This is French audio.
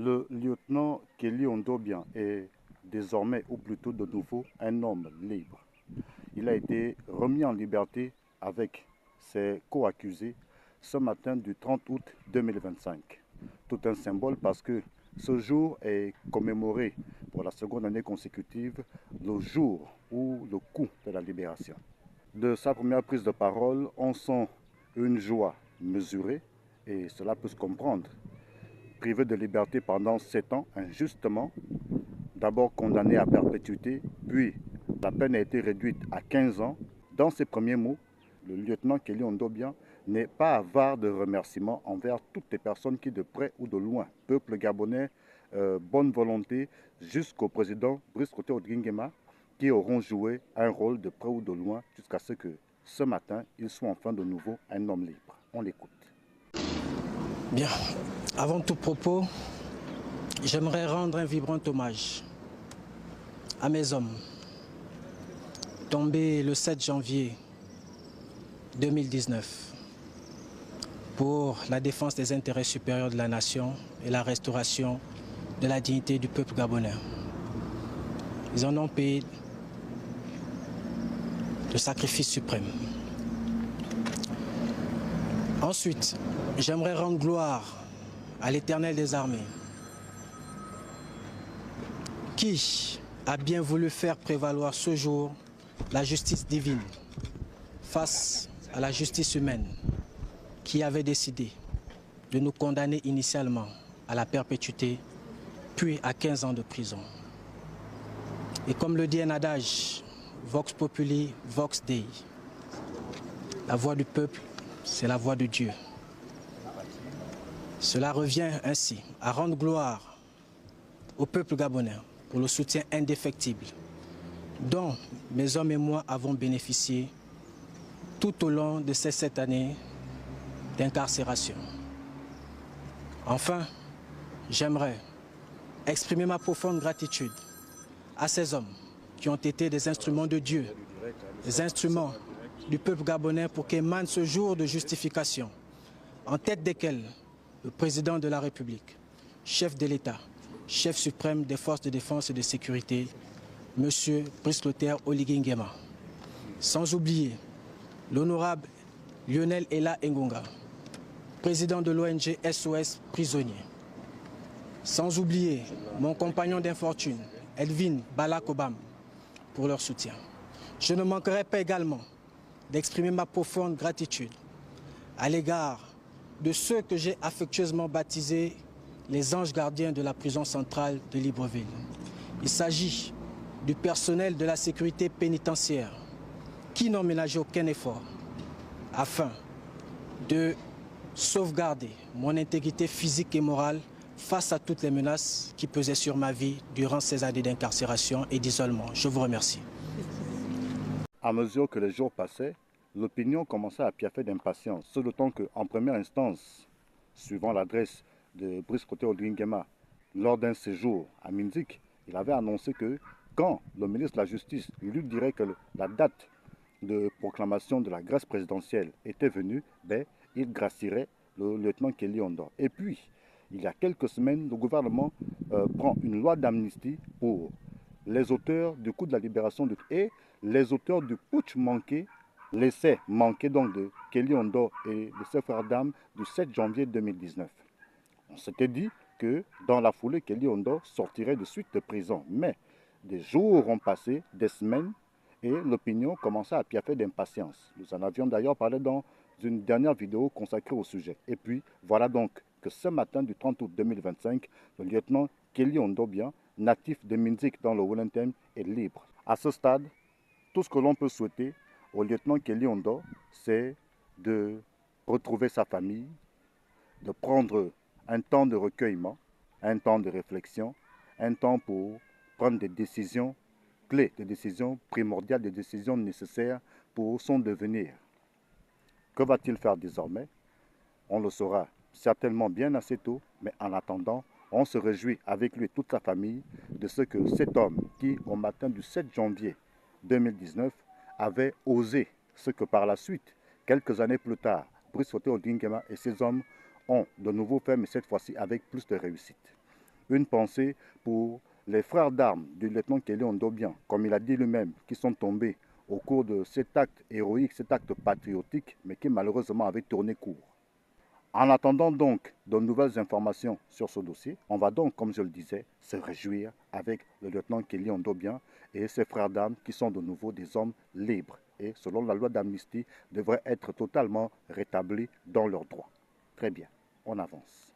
Le lieutenant Kelly Ondobia est désormais, ou plutôt de nouveau, un homme libre. Il a été remis en liberté avec ses co-accusés ce matin du 30 août 2025. Tout un symbole parce que ce jour est commémoré pour la seconde année consécutive le jour ou le coup de la libération. De sa première prise de parole, on sent une joie mesurée et cela peut se comprendre. Privé de liberté pendant 7 ans, injustement, d'abord condamné à perpétuité, puis la peine a été réduite à 15 ans. Dans ses premiers mots, le lieutenant Kelly Ondobia n'est pas avare de remerciements envers toutes les personnes qui, de près ou de loin, peuple gabonais, bonne volonté, jusqu'au président Brice Clotaire Oligui, qui auront joué un rôle de près ou de loin jusqu'à ce que, ce matin, il soit enfin de nouveau un homme libre. On l'écoute. Bien, avant tout propos, j'aimerais rendre un vibrant hommage à mes hommes, tombés le 7 janvier 2019 pour la défense des intérêts supérieurs de la nation et la restauration de la dignité du peuple gabonais. Ils en ont payé le sacrifice suprême. Ensuite, j'aimerais rendre gloire à l'Éternel des armées, qui a bien voulu faire prévaloir ce jour la justice divine face à la justice humaine, qui avait décidé de nous condamner initialement à la perpétuité, puis à 15 ans de prison. Et comme le dit un adage, Vox Populi, Vox Dei, la voix du peuple, c'est la voix de Dieu. Cela revient ainsi à rendre gloire au peuple gabonais pour le soutien indéfectible dont mes hommes et moi avons bénéficié tout au long de ces 7 années d'incarcération. Enfin, j'aimerais exprimer ma profonde gratitude à ces hommes qui ont été des instruments de Dieu, des instruments du peuple gabonais pour qu'émane ce jour de justification, en tête desquels le président de la République, chef de l'État, chef suprême des forces de défense et de sécurité, M. Brice Clotaire Oligui Nguema. Sans oublier l'honorable Lionel Ella Engonga, président de l'ONG SOS Prisonniers. Sans oublier mon compagnon d'infortune, Elvin Balakobam, pour leur soutien. Je ne manquerai pas également d'exprimer ma profonde gratitude à l'égard de ceux que j'ai affectueusement baptisés les anges gardiens de la prison centrale de Libreville. Il s'agit du personnel de la sécurité pénitentiaire qui n'ont ménagé aucun effort afin de sauvegarder mon intégrité physique et morale face à toutes les menaces qui pesaient sur ma vie durant ces années d'incarcération et d'isolement. Je vous remercie. À mesure que les jours passaient, l'opinion commençait à piaffer d'impatience, ce d'autant qu'en première instance, suivant l'adresse de Brice Clotaire Oligui Nguema, lors d'un séjour à Minzik, il avait annoncé que quand le ministre de la Justice lui dirait que la date de proclamation de la grâce présidentielle était venue, il gracierait le lieutenant Kelly Ondobia. Et puis, il y a quelques semaines, le gouvernement prend une loi d'amnistie pour les auteurs du coup de la libération et les auteurs du putsch manqué, l'essai manqué donc de Kelly Ondobia et de ses frères d'armes du 7 janvier 2019. On s'était dit que dans la foulée, Kelly Ondobia sortirait de suite de prison. Mais des jours ont passé, des semaines, et l'opinion commençait à piaffer d'impatience. Nous en avions d'ailleurs parlé dans une dernière vidéo consacrée au sujet. Et puis, voilà donc que ce matin du 30 août 2025, le lieutenant Kelly Ondobia, natif de Minzik dans le Wellington, est libre. À ce stade, tout ce que l'on peut souhaiter au lieutenant Kelly Ondobia, c'est de retrouver sa famille, de prendre un temps de recueillement, un temps de réflexion, un temps pour prendre des décisions clés, des décisions primordiales, des décisions nécessaires pour son devenir. Que va-t-il faire désormais? On le saura certainement bien assez tôt, mais en attendant, on se réjouit avec lui et toute sa famille de ce que cet homme qui, au matin du 7 janvier 2019, avait osé ce que par la suite, quelques années plus tard, Brice Clotaire Oligui Nguema et ses hommes ont de nouveau fait, mais cette fois-ci avec plus de réussite. Une pensée pour les frères d'armes du lieutenant Kelly Ondobian, comme il a dit lui-même, qui sont tombés au cours de cet acte héroïque, cet acte patriotique, mais qui malheureusement avait tourné court. En attendant donc de nouvelles informations sur ce dossier, on va donc, comme je le disais, se réjouir avec le lieutenant Kelly Ondobian et ses frères d'armes qui sont de nouveau des hommes libres et, selon la loi d'amnistie, devraient être totalement rétablis dans leurs droits. Très bien, on avance.